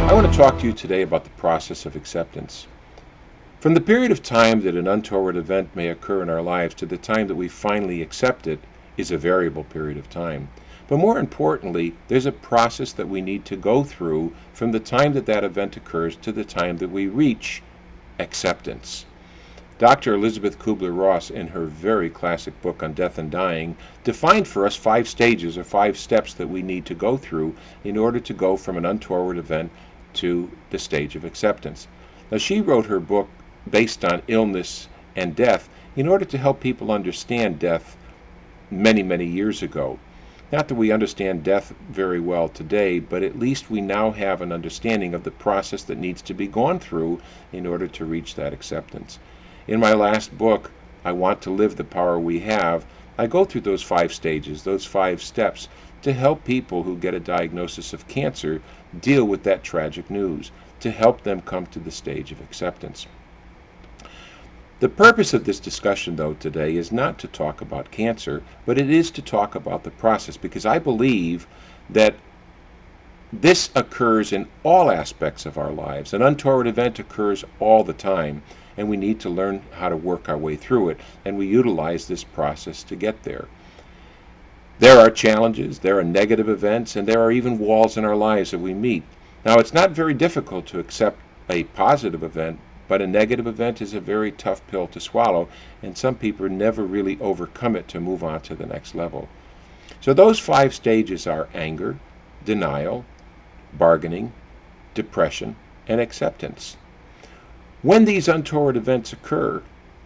I want to talk to you today about the process of acceptance. From the period of time that an untoward event may occur in our lives to the time that we finally accept it is a variable period of time. But more importantly, there's a process that we need to go through from the time that that event occurs to the time that we reach acceptance. Dr. Elizabeth Kubler-Ross, in her very classic book on death and dying, defined for us 5 stages or 5 steps that we need to go through in order to go from an untoward event to the stage of acceptance. Now, she wrote her book based on illness and death in order to help people understand death many, many years ago. Not that we understand death very well today, but at least we now have an understanding of the process that needs to be gone through in order to reach that acceptance. In my last book, I Want to Live the Power We Have, I go through those 5 stages, those 5 steps, to help people who get a diagnosis of cancer deal with that tragic news, to help them come to the stage of acceptance. The purpose of this discussion, though, today is not to talk about cancer, but it is to talk about the process, because I believe that this occurs in all aspects of our lives. An untoward event occurs all the time, and we need to learn how to work our way through it, and we utilize this process to get there. There are challenges, there are negative events, and there are even walls in our lives that we meet. Now, it's not very difficult to accept a positive event, but a negative event is a very tough pill to swallow, and some people never really overcome it to move on to the next level. So those 5 stages are anger, denial, bargaining, depression, and acceptance. When these untoward events occur,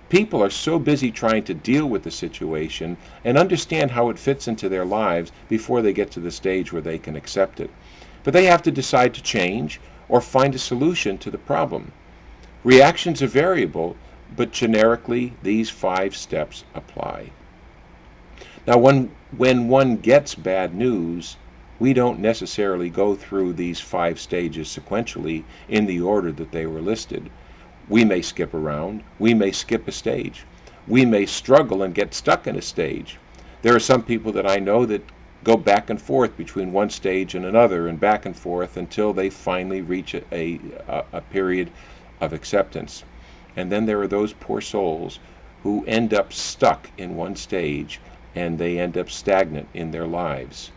people are so busy trying to deal with the situation and understand how it fits into their lives before they get to the stage where they can accept it. But they have to decide to change or find a solution to the problem. Reactions are variable, but generically these 5 steps apply. Now, when one gets bad news, we don't necessarily go through these 5 stages sequentially in the order that they were listed. We may skip around. We may skip a stage. We may struggle and get stuck in a stage. There are some people that I know that go back and forth between one stage and another and back and forth until they finally reach a period of acceptance. And then there are those poor souls who end up stuck in one stage and they end up stagnant in their lives.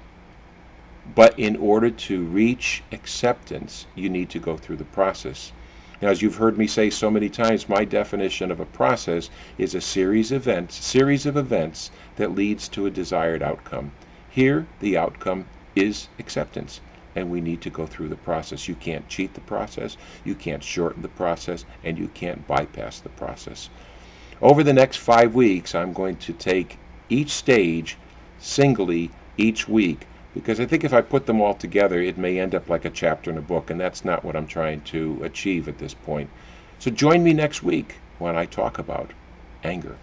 But in order to reach acceptance, you need to go through the process. Now, as you've heard me say so many times, my definition of a process is a series of events that leads to a desired outcome. Here, the outcome is acceptance, and we need to go through the process. You can't cheat the process, you can't shorten the process, and you can't bypass the process. Over the next 5 weeks, I'm going to take each stage singly each week, because I think if I put them all together, it may end up like a chapter in a book, and that's not what I'm trying to achieve at this point. So join me next week when I talk about anger.